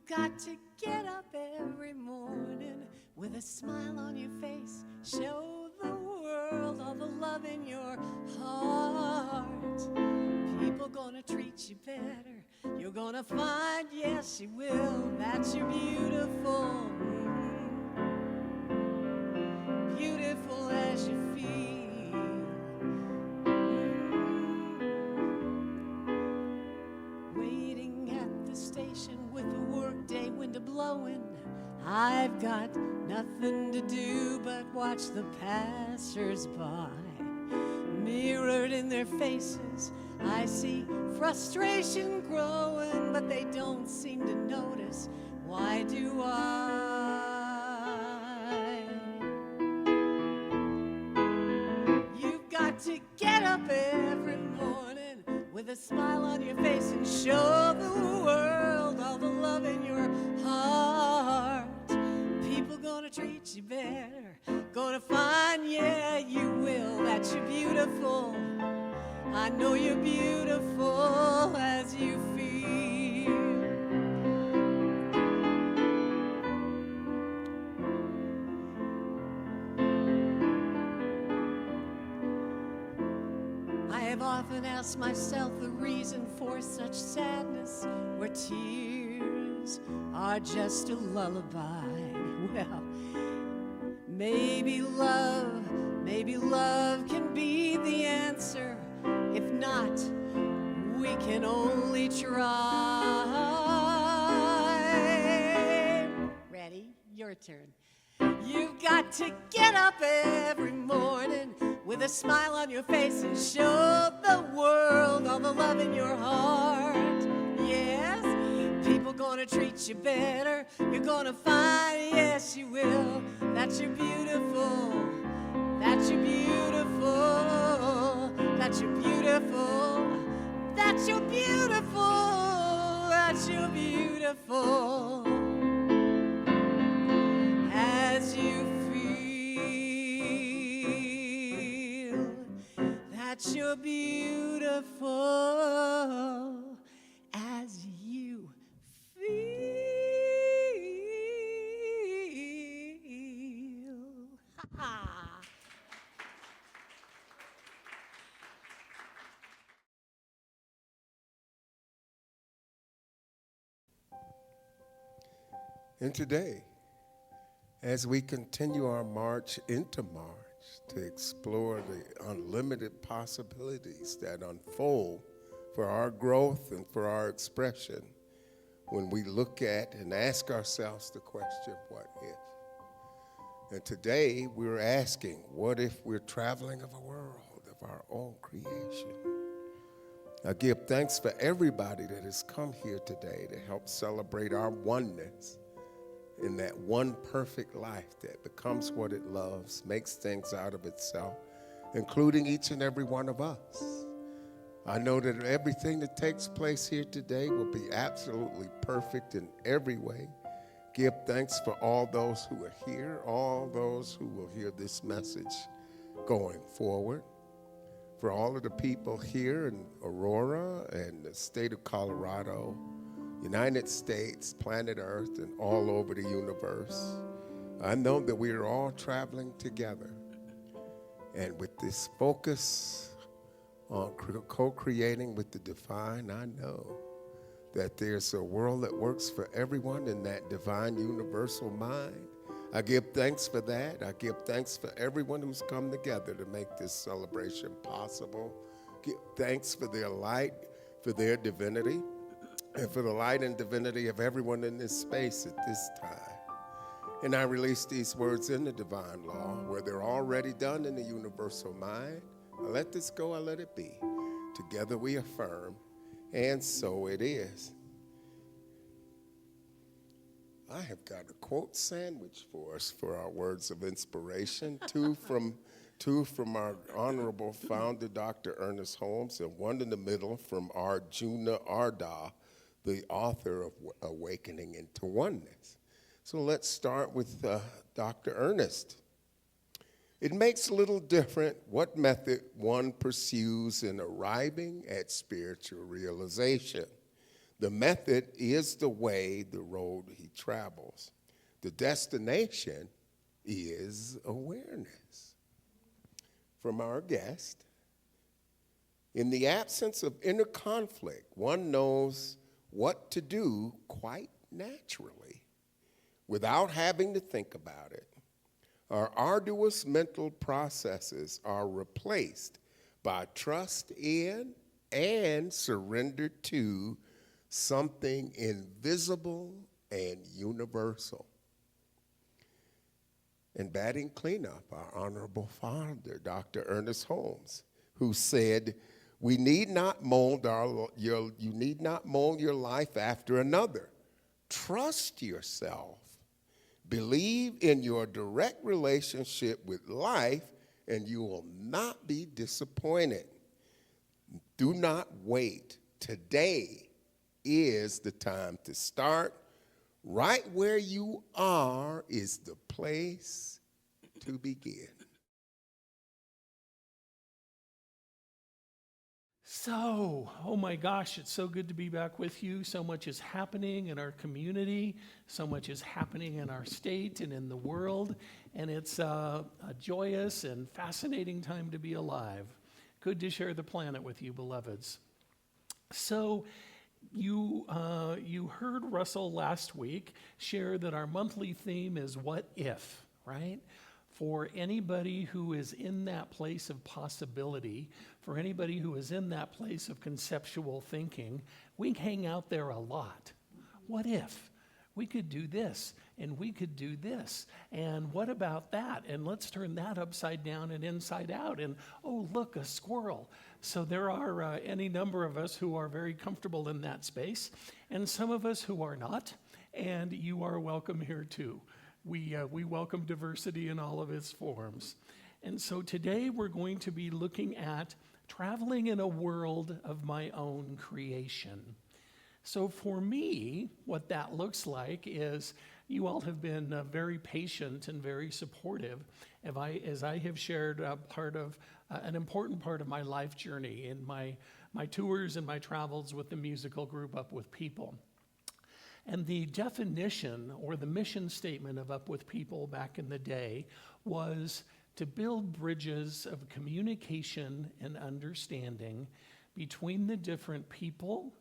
got to get up every morning with a smile on your face. Show the world all the love in your heart. People gonna treat you better. You're gonna find, yes, you will, that you're beautiful. Beautiful as you feel. Waiting at the station with the workday window blowing. I've got nothing to do but watch the passers-by. Mirrored in their faces, I see frustration growing, but they don't seem to notice. Why do I? You've got to get up every morning with a smile on your face and show the world all the love in your heart. People gonna treat you better, gonna find, yeah, you will, that you're beautiful. I know you're beautiful as you feel. I have often asked myself the reason for such sadness, where tears are just a lullaby. Well, maybe love can be the answer. If not, we can only try. Ready? Your turn. You've got to get up every morning with a smile on your face and show the world all the love in your heart. Yes, people gonna treat you better. You're gonna find, yes, you will, that you're beautiful, that you're beautiful, that you're beautiful, that you're beautiful, that you're beautiful. As you feel that you're beautiful, as you feel. Ha-ha. And today, as we continue our march into March to explore the unlimited possibilities that unfold for our growth and for our expression, when we look at and ask ourselves the question, what if? And today we're asking, what if we're traveling of a world of our own creation? I give thanks for everybody that has come here today to help celebrate our oneness in that one perfect life that becomes what it loves, makes things out of itself, including each and every one of us. I know that everything that takes place here today will be absolutely perfect in every way. Give thanks for all those who are here, all those who will hear this message going forward, for all of the people here in Aurora and the state of Colorado, United States, planet Earth, and all over the universe. I know that we are all traveling together. And with this focus on co-creating with the divine, I know that there's a world that works for everyone in that divine universal mind. I give thanks for that. I give thanks for everyone who's come together to make this celebration possible. Give thanks for their light, for their divinity, and for the light and divinity of everyone in this space at this time. And I release these words in the divine law, where they're already done in the universal mind. I let this go, I let it be. Together we affirm, and so it is. I have got a quote sandwich for us for our words of inspiration, two from our honorable founder, Dr. Ernest Holmes, and one in the middle from Arjuna Arda, the author of Awakening into Oneness. So let's start with Dr. Ernest. It makes little difference what method one pursues in arriving at spiritual realization. The method is the way, the road he travels. The destination is awareness. From our guest, in the absence of inner conflict, one knows what to do quite naturally without having to think about it. Our arduous mental processes are replaced by trust in and surrender to something invisible and universal. And batting cleanup, our honorable father, Dr. Ernest Holmes, who said, you need not mold your life after another. Trust yourself. Believe in your direct relationship with life, and you will not be disappointed. Do not wait. Today is the time to start. Right where you are is the place to begin. So, oh my gosh, it's so good to be back with you. So much is happening in our community. So much is happening in our state and in the world. And it's a joyous and fascinating time to be alive. Good to share the planet with you, beloveds. So, you heard Russell last week share that our monthly theme is what if, right? For anybody who is in that place of possibility, for anybody who is in that place of conceptual thinking, we hang out there a lot. What if? We could do this, and we could do this, and what about that? And let's turn that upside down and inside out, and oh, look, a squirrel. So there are any number of us who are very comfortable in that space, and some of us who are not, and you are welcome here too. We welcome diversity in all of its forms. And so today we're going to be looking at traveling in a world of my own creation. So for me, what that looks like is you all have been very patient and very supportive as I have shared an important part of my life journey in my tours and my travels with the musical group Up With People. And the definition or the mission statement of Up With People back in the day was to build bridges of communication and understanding between the different people,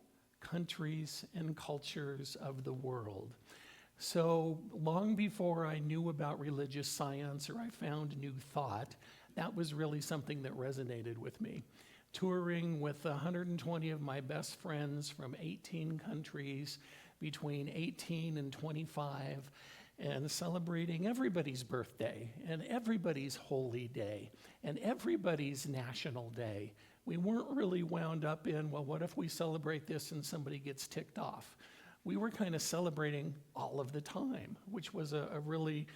countries, and cultures of the world. So long before I knew about religious science or I found new thought, that was really something that resonated with me. Touring with 120 of my best friends from 18 countries, between 18 and 25, and celebrating everybody's birthday and everybody's holy day and everybody's national day. We weren't really wound up in, well, what if we celebrate this and somebody gets ticked off? We were kind of celebrating all of the time, which was a really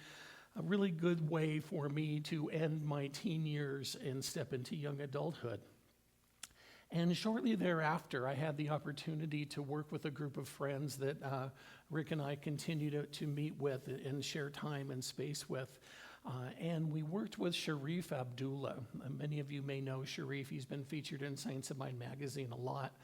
good way for me to end my teen years and step into young adulthood. And shortly thereafter, I had the opportunity to work with a group of friends that Rick and I continue to meet with and share time and space with. And we worked with Sharif Abdullah. Many of you may know Sharif. He's been featured in Science of Mind magazine a lot.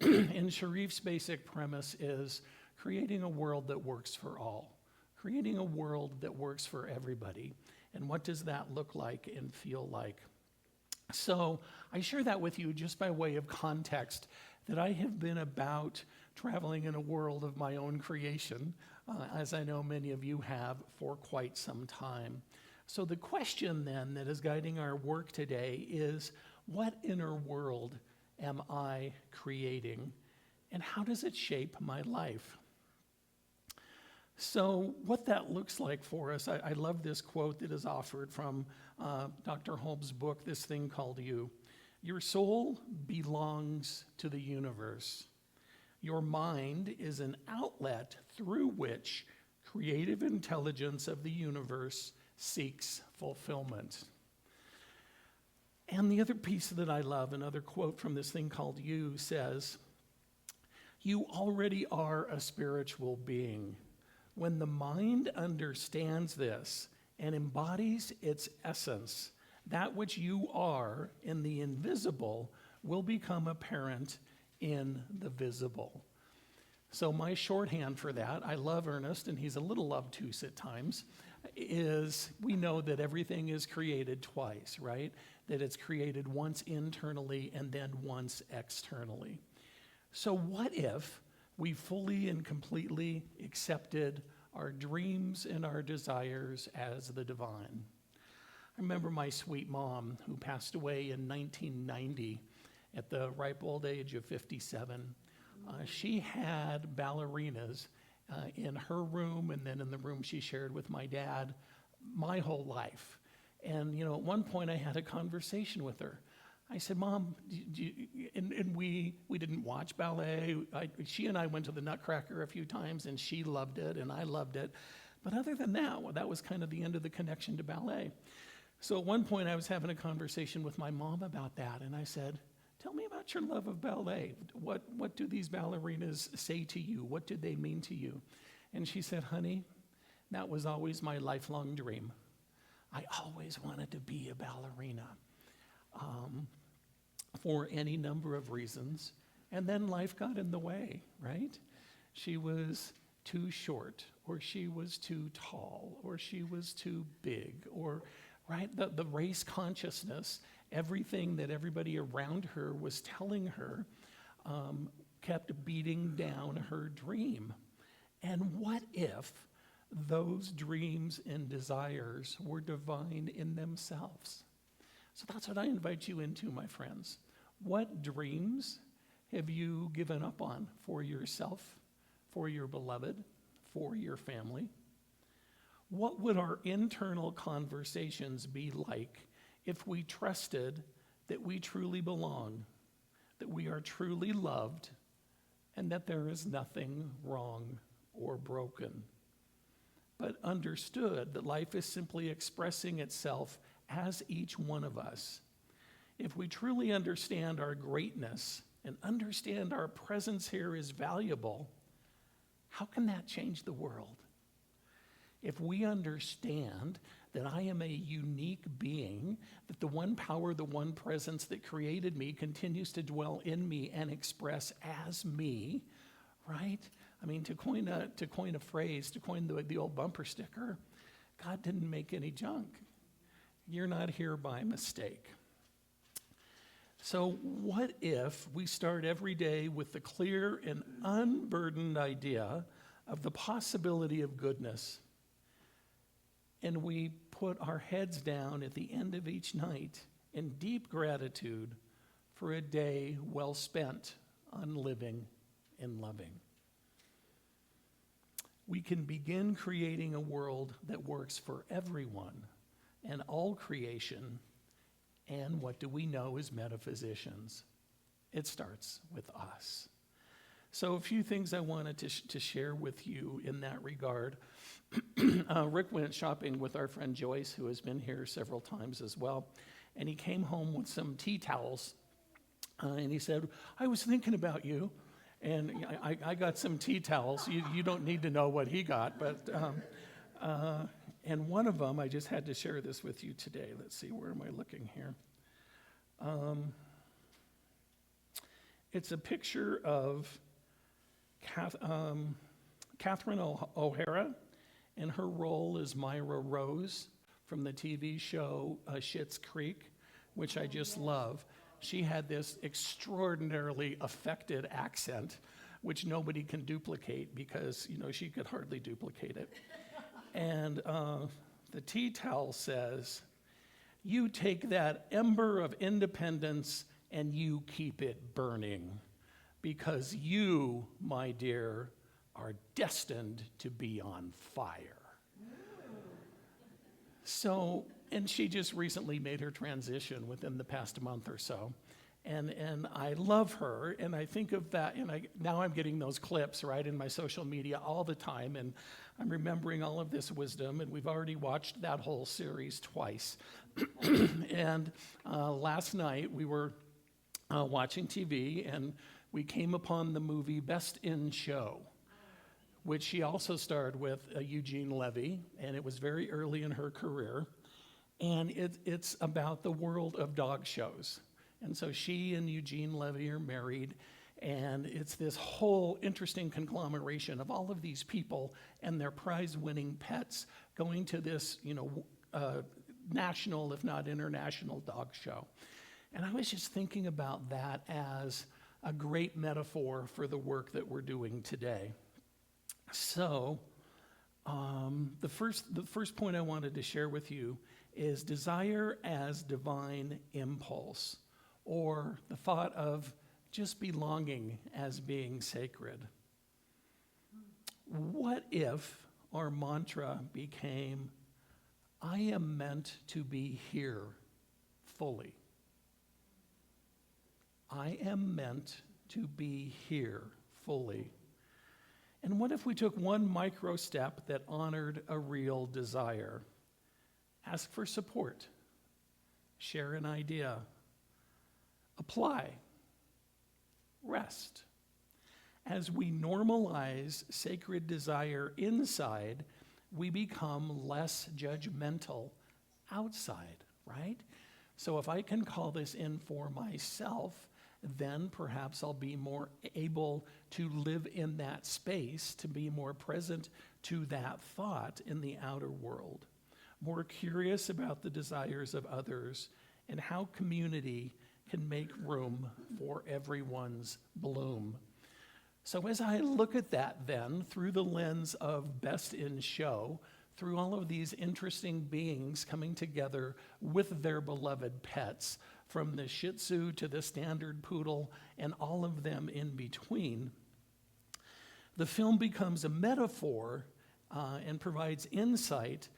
And Sharif's basic premise is creating a world that works for all, creating a world that works for everybody. And what does that look like and feel like? So I share that with you just by way of context, that I have been about traveling in a world of my own creation, as I know many of you have for quite some time. So the question then that is guiding our work today is, what inner world am I creating, and how does it shape my life? So what that looks like for us, I love this quote that is offered from Dr. Holmes' book, This Thing Called You. Your soul belongs to the universe. Your mind is an outlet through which creative intelligence of the universe seeks fulfillment. And the other piece that I love, another quote from This Thing Called You says, you already are a spiritual being. When the mind understands this and embodies its essence, that which you are in the invisible will become apparent in the visible. So my shorthand for that, I love Ernest, and he's a little obtuse at times, is we know that everything is created twice, right? That it's created once internally and then once externally. So what if we fully and completely accepted our dreams and our desires as the divine? I remember my sweet mom, who passed away in 1990 at the ripe old age of 57. She had ballerinas in her room and then in the room she shared with my dad my whole life. And, at one point I had a conversation with her. I said, Mom, and we didn't watch ballet. She and I went to the Nutcracker a few times, and she loved it, and I loved it. But other than that, that was kind of the end of the connection to ballet. So at one point I was having a conversation with my mom about that, and I said, tell me about your love of ballet. What do these ballerinas say to you? What do they mean to you? And she said, honey, that was always my lifelong dream. I always wanted to be a ballerina for any number of reasons. And then life got in the way, right? She was too short, or she was too tall, or she was too big, or, right, the race consciousness, everything that everybody around her was telling her kept beating down her dream. And what if those dreams and desires were divine in themselves? So that's what I invite you into, my friends. What dreams have you given up on for yourself, for your beloved, for your family? What would our internal conversations be like if we trusted that we truly belong, that we are truly loved, and that there is nothing wrong or broken, but understood that life is simply expressing itself as each one of us? If we truly understand our greatness and understand our presence here is valuable, how can that change the world? If we understand that I am a unique being, that the one power, the one presence that created me continues to dwell in me and express as me, right? I mean, to coin a phrase, to coin the old bumper sticker, God didn't make any junk. You're not here by mistake. So what if we start every day with the clear and unburdened idea of the possibility of goodness, and we put our heads down at the end of each night in deep gratitude for a day well spent on living and loving? We can begin creating a world that works for everyone and all creation. And what do we know as metaphysicians? It starts with us. So a few things I wanted to share with you in that regard. Rick went shopping with our friend Joyce, who has been here several times as well, and he came home with some tea towels, and he said, I was thinking about you, and I got some tea towels. You don't need to know what he got, but and one of them, I just had to share this with you today. Let's see, where am I looking here? It's a picture of Catherine O'Hara, and her role is Myra Rose from the TV show Schitt's Creek, which I just love. She had this extraordinarily affected accent, which nobody can duplicate because, she could hardly duplicate it. And the tea towel says, you take that ember of independence and you keep it burning, because you, my dear, are destined to be on fire. So, and she just recently made her transition within the past month or so. And I love her, and I think of that, and now I'm getting those clips, right, in my social media all the time, and I'm remembering all of this wisdom, and we've already watched that whole series twice. And last night we were watching TV, and we came upon the movie Best in Show, which she also starred with Eugene Levy, and it was very early in her career, and it's about the world of dog shows. And so she and Eugene Levy are married, And it's this whole interesting conglomeration of all of these people and their prize-winning pets going to this, national, if not international, dog show. And I was just thinking about that as a great metaphor for the work that we're doing today. So, the first point I wanted to share with you is desire as divine impulse, or the thought of just belonging as being sacred. What if our mantra became, I am meant to be here fully? I am meant to be here fully. And what if we took one micro step that honored a real desire? Ask for support. Share an idea. Apply. Rest. As we normalize sacred desire inside, we become less judgmental outside, right? So if I can call this in for myself, then perhaps I'll be more able to live in that space, to be more present to that thought in the outer world, more curious about the desires of others and how community can make room for everyone's bloom. So as I look at that then, through the lens of Best in Show, through all of these interesting beings coming together with their beloved pets, from the Shih Tzu to the Standard Poodle and all of them in between, the film becomes a metaphor and provides insight,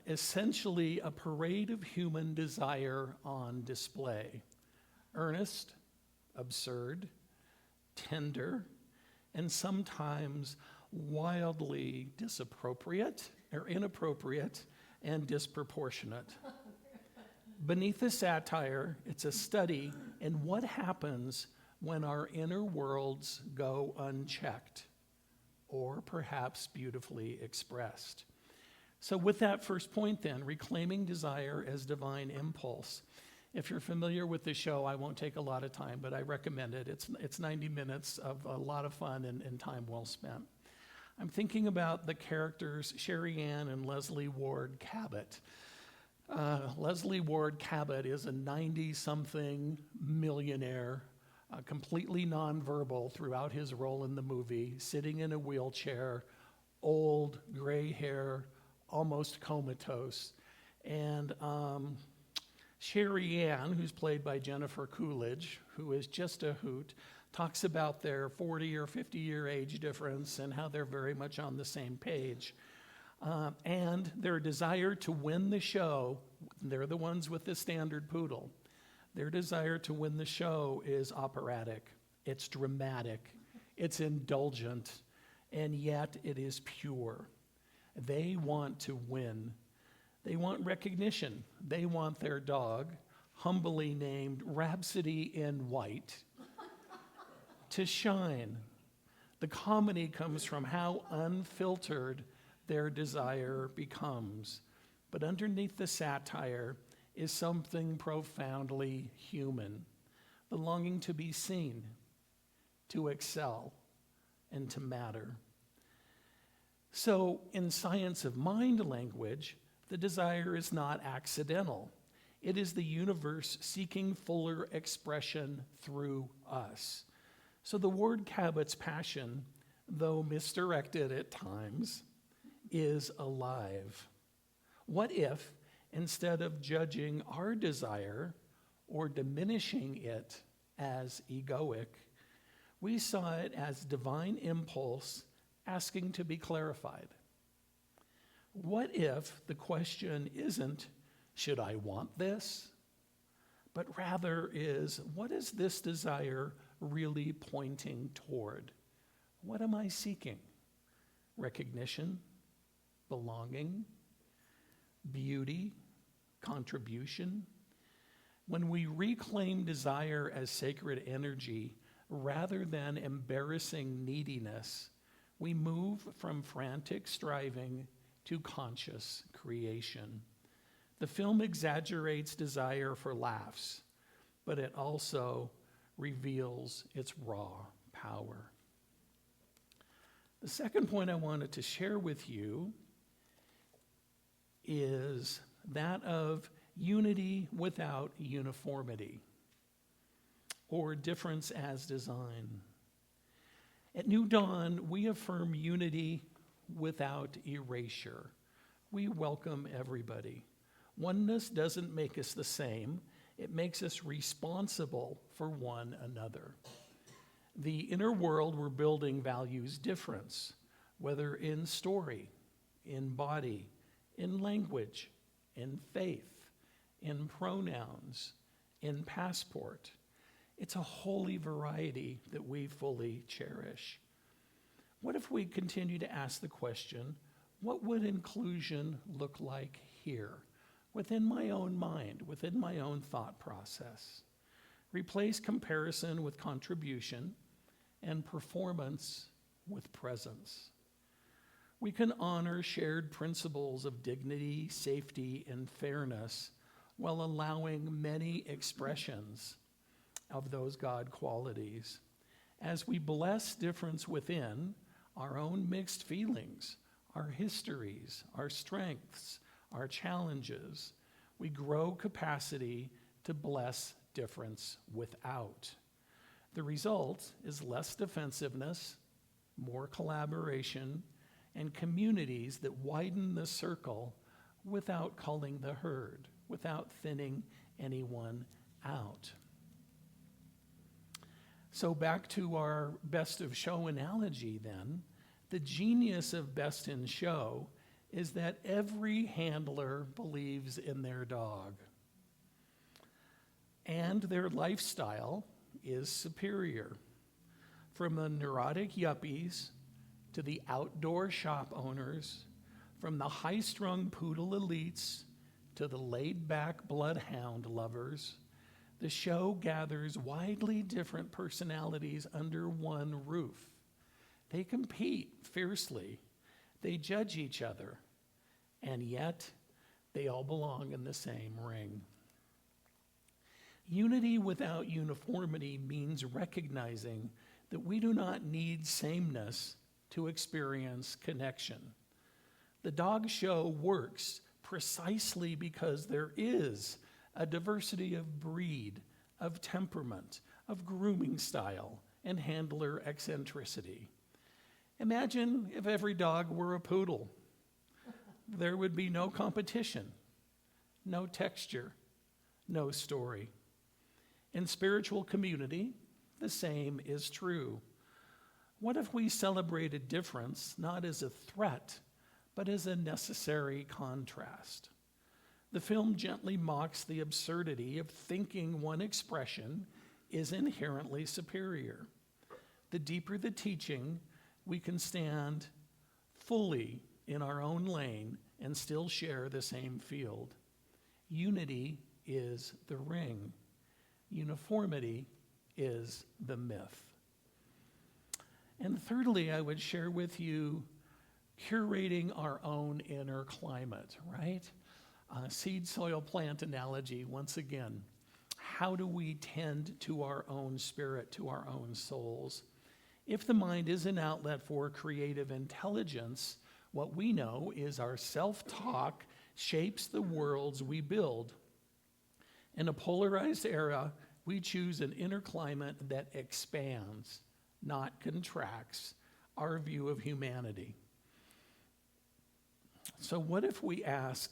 essentially a parade of human desire on display. Earnest, absurd, tender, and sometimes wildly disappropriate or inappropriate and disproportionate. Beneath the satire, it's a study in what happens when our inner worlds go unchecked, or perhaps beautifully expressed. So with that first point then, reclaiming desire as divine impulse. If you're familiar with the show, I won't take a lot of time, but I recommend it. It's 90 minutes of a lot of fun and time well spent. I'm thinking about the characters Sherry Ann and Leslie Ward Cabot. Leslie Ward Cabot is a 90-something millionaire, completely nonverbal throughout his role in the movie, sitting in a wheelchair, old, gray hair, almost comatose. And Sherry Ann, who's played by Jennifer Coolidge, who is just a hoot, talks about their 40 or 50-year age difference and how they're very much on the same page. And their desire to win the show, they're the ones with the Standard Poodle. Their desire to win the show is operatic, it's dramatic, it's indulgent, and yet it is pure. They want to win. They want recognition. They want their dog, humbly named Rhapsody in White, to shine. The comedy comes from how unfiltered their desire becomes. But underneath the satire is something profoundly human, the longing to be seen, to excel, and to matter. So, in science of mind language, the desire is not accidental. It is the universe seeking fuller expression through us. So the Ward Cabot's passion, though misdirected at times, is alive. What if, instead of judging our desire or diminishing it as egoic, we saw it as divine impulse asking to be clarified? What if the question isn't, should I want this? But rather is, what is this desire really pointing toward? What am I seeking? Recognition, belonging, beauty, contribution? When we reclaim desire as sacred energy, rather than embarrassing neediness, we move from frantic striving to conscious creation. The film exaggerates desire for laughs, but it also reveals its raw power. The second point I wanted to share with you is that of unity without uniformity, or difference as design. At New Dawn, we affirm unity without erasure. We welcome everybody. Oneness doesn't make us the same. It makes us responsible for one another. The inner world we're building values difference, whether in story, in body, in language, in faith, in pronouns, in passport. It's a holy variety that we fully cherish. What if we continue to ask the question, what would inclusion look like here, within my own mind, within my own thought process? Replace comparison with contribution and performance with presence. We can honor shared principles of dignity, safety, and fairness while allowing many expressions of those God qualities. As we bless difference within our own mixed feelings, our histories, our strengths, our challenges, we grow capacity to bless difference without. The result is less defensiveness, more collaboration, and communities that widen the circle without culling the herd, without thinning anyone out. So back to our best of show analogy then, the genius of best in show is that every handler believes in their dog. And their lifestyle is superior. From the neurotic yuppies to the outdoor shop owners, from the high-strung poodle elites to the laid-back bloodhound lovers, the show gathers widely different personalities under one roof. They compete fiercely. They judge each other. And yet, they all belong in the same ring. Unity without uniformity means recognizing that we do not need sameness to experience connection. The dog show works precisely because there is a diversity of breed, of temperament, of grooming style, and handler eccentricity. Imagine if every dog were a poodle. There would be no competition, no texture, no story. In spiritual community, the same is true. What if we celebrated difference not as a threat, but as a necessary contrast? The film gently mocks the absurdity of thinking one expression is inherently superior. The deeper the teaching, we can stand fully in our own lane and still share the same field. Unity is the ring. Uniformity is the myth. And thirdly, I would share with you curating our own inner climate, right? Seed, soil, plant analogy, once again. How do we tend to our own spirit, to our own souls? If the mind is an outlet for creative intelligence, what we know is our self-talk shapes the worlds we build. In a polarized era, we choose an inner climate that expands, not contracts, our view of humanity. So what if we ask,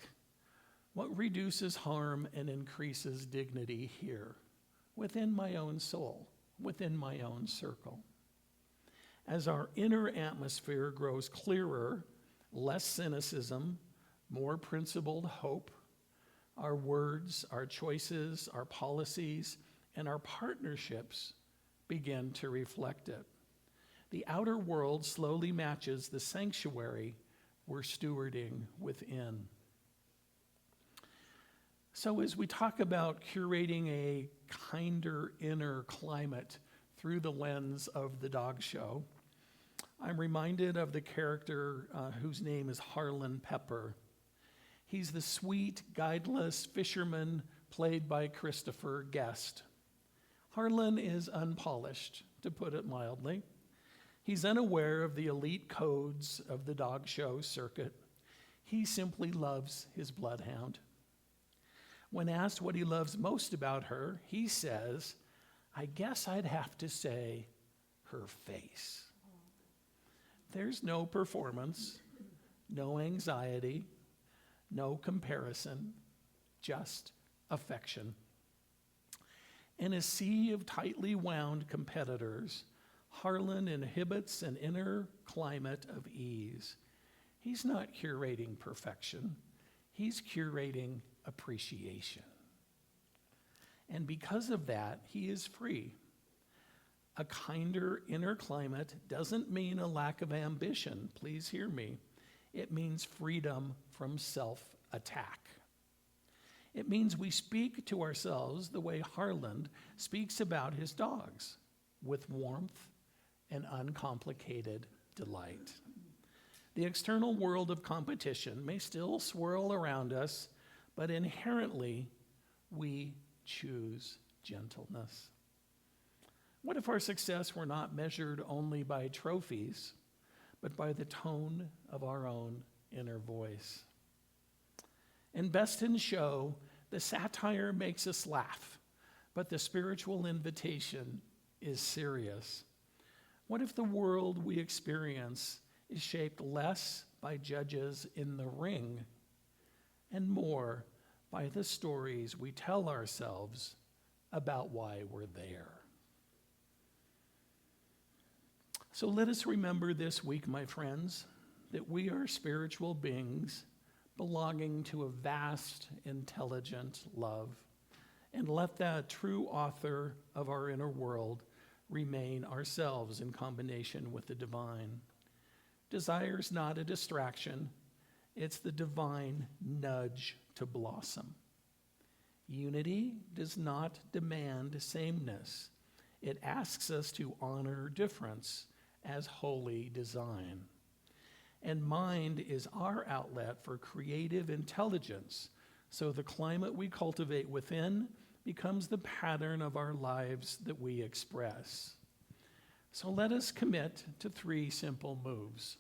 what reduces harm and increases dignity here, within my own soul, within my own circle? As our inner atmosphere grows clearer, less cynicism, more principled hope, our words, our choices, our policies, and our partnerships begin to reflect it. The outer world slowly matches the sanctuary we're stewarding within. So as we talk about curating a kinder inner climate through the lens of the dog show, I'm reminded of the character whose name is Harlan Pepper. He's the sweet, guideless fisherman played by Christopher Guest. Harlan is unpolished, to put it mildly. He's unaware of the elite codes of the dog show circuit. He simply loves his bloodhound. When asked what he loves most about her, he says, "I guess I'd have to say her face." There's no performance, no anxiety, no comparison, just affection. In a sea of tightly wound competitors, Harlan inhibits an inner climate of ease. He's not curating perfection, he's curating appreciation. And because of that, he is free. A kinder inner climate doesn't mean a lack of ambition, please hear me. It means freedom from self-attack. It means we speak to ourselves the way Harlan speaks about his dogs, with warmth and uncomplicated delight. The external world of competition may still swirl around us, but inherently we choose gentleness. What if our success were not measured only by trophies, but by the tone of our own inner voice? In Best in Show, the satire makes us laugh, but the spiritual invitation is serious. What if the world we experience is shaped less by judges in the ring and more by the stories we tell ourselves about why we're there? So let us remember this week, my friends, that we are spiritual beings belonging to a vast, intelligent love. And let that true author of our inner world remain ourselves in combination with the divine. Desire's not a distraction, it's the divine nudge to blossom. Unity does not demand sameness. It asks us to honor difference as holy design. And mind is our outlet for creative intelligence, so the climate we cultivate within becomes the pattern of our lives that we express. So let us commit to 3 simple moves.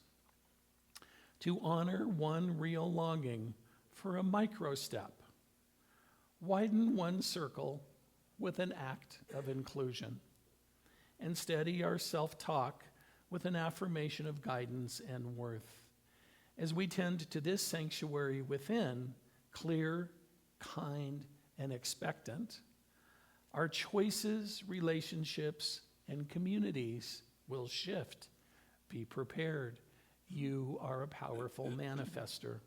To honor one real longing for a micro step. Widen one circle with an act of inclusion. And steady our self-talk with an affirmation of guidance and worth. As we tend to this sanctuary within, clear, kind, and expectant, our choices, relationships, and communities will shift. Be prepared. You are a powerful manifester.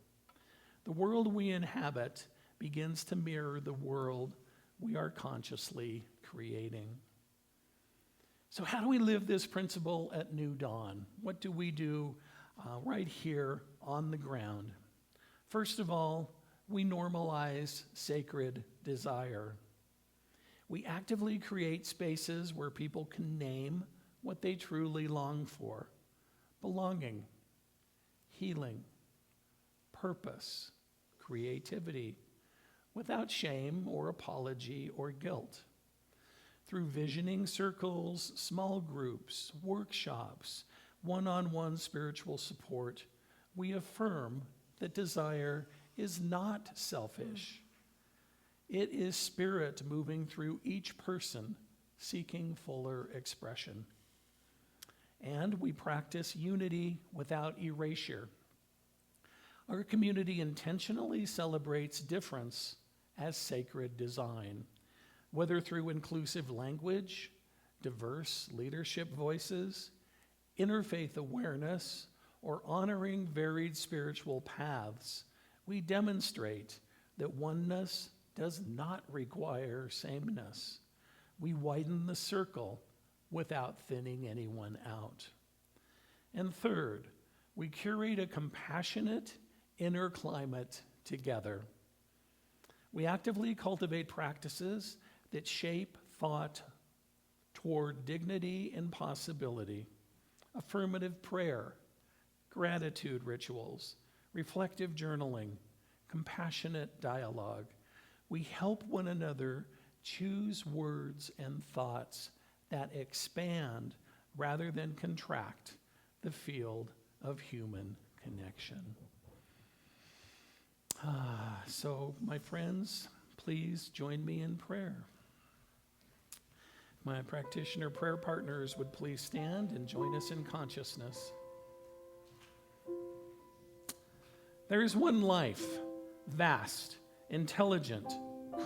The world we inhabit begins to mirror the world we are consciously creating. So how do we live this principle at New Dawn? What do we do right here on the ground? First of all, we normalize sacred desire. We actively create spaces where people can name what they truly long for: belonging, healing, purpose, creativity, without shame or apology or guilt. Through visioning circles, small groups, workshops, one-on-one spiritual support, we affirm that desire is not selfish. It is spirit moving through each person, seeking fuller expression. And we practice unity without erasure. Our community intentionally celebrates difference as sacred design, whether through inclusive language, diverse leadership voices, interfaith awareness, or honoring varied spiritual paths. We demonstrate that oneness does not require sameness. We widen the circle without thinning anyone out. And third, we curate a compassionate inner climate together. We actively cultivate practices that shape thought toward dignity and possibility: affirmative prayer, gratitude rituals, reflective journaling, compassionate dialogue. We help one another choose words and thoughts that expand rather than contract the field of human connection. So, my friends, please join me in prayer. My practitioner prayer partners would please stand and join us in consciousness. There is one life, vast, intelligent,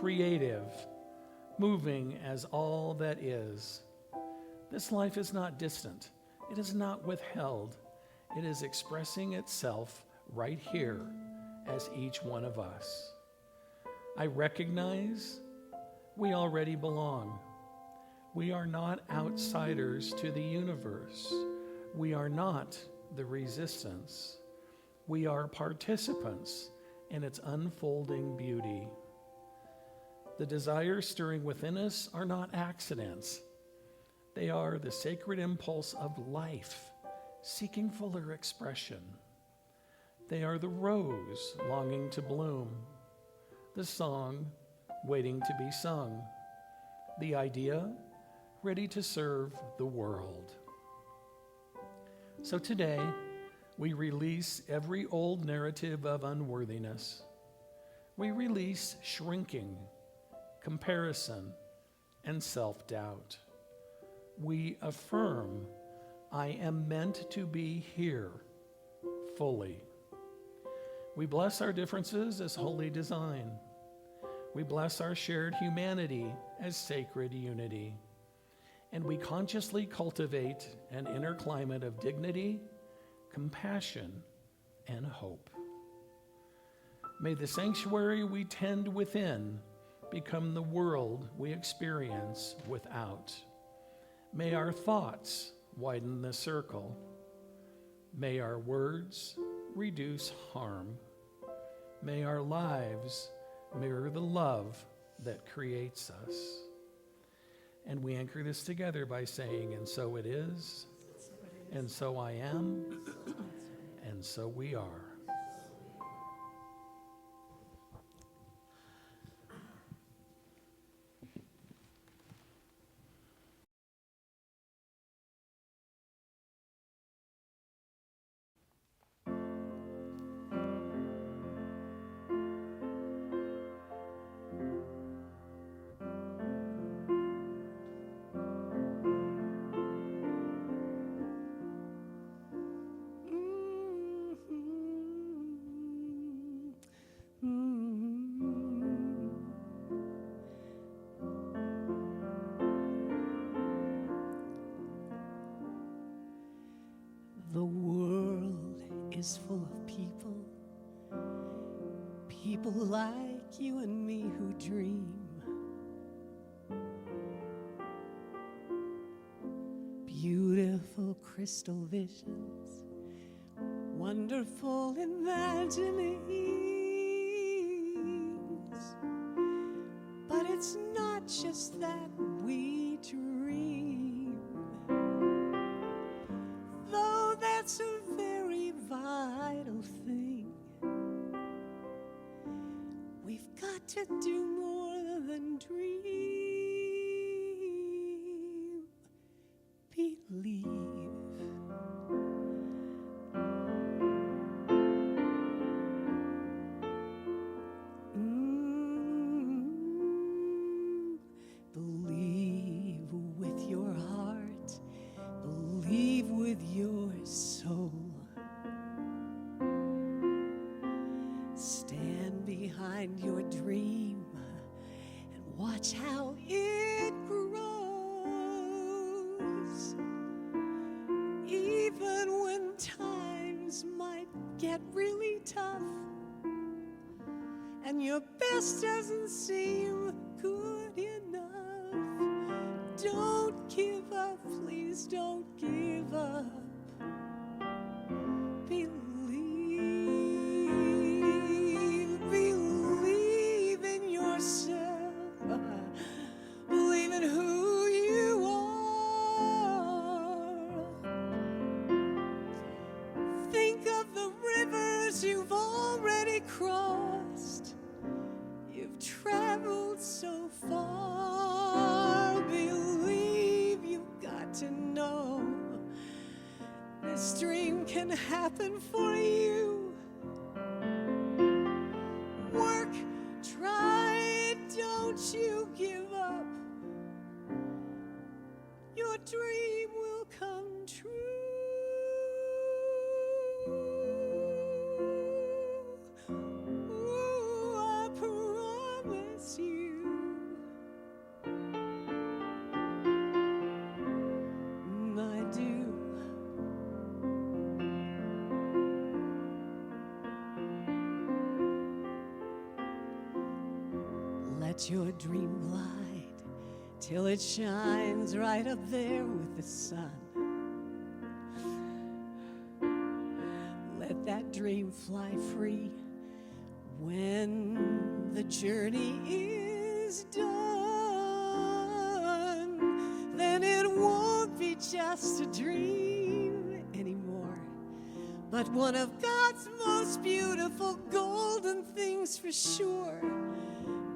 creative, moving as all that is. This life is not distant. It is not withheld. It is expressing itself right here as each one of us. I recognize we already belong. We are not outsiders to the universe. We are not the resistance. We are participants in its unfolding beauty. The desires stirring within us are not accidents. They are the sacred impulse of life, seeking fuller expression. They are the rose longing to bloom, the song waiting to be sung, the idea ready to serve the world. So today, we release every old narrative of unworthiness. We release shrinking, comparison, and self-doubt. We affirm, I am meant to be here fully. We bless our differences as holy design. We bless our shared humanity as sacred unity. And we consciously cultivate an inner climate of dignity, compassion, and hope. May the sanctuary we tend within become the world we experience without. May our thoughts widen the circle. May our words reduce harm. May our lives mirror the love that creates us. And we anchor this together by saying, and so it is, and so I am, and so we are. The world is full of people like you and me who dream. Beautiful crystal visions, wonderful imaginings. But it's not just that we dream, though that's a very vital thing. We've got to do more than dream, believe. Believe with your heart, believe with your soul. Stand behind your dream and watch how it grows. Even when times might get really tough and your best doesn't seem good enough, don't give up, please don't give up. Believe in yourself. Believe in who you are. Think of the rivers you've already crossed. You've traveled so far. Believe you've can happen for you. Work, try, don't you give up. Your dream will come true. Ooh, I promise you. I do. Let your dream glide till it shines right up there with the sun. Let that dream fly free when the journey is done. Then it won't be just a dream anymore, but one of God's most beautiful golden things for sure.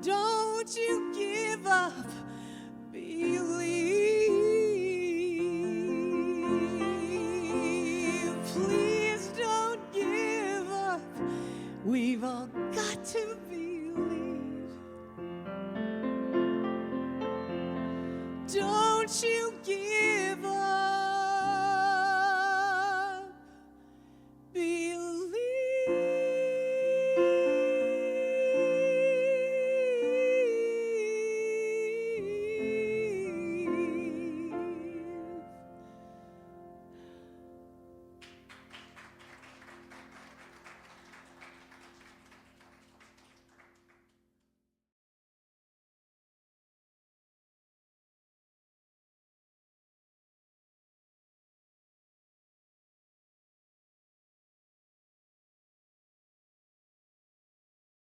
Don't you give up, believe. Please don't give up. We've all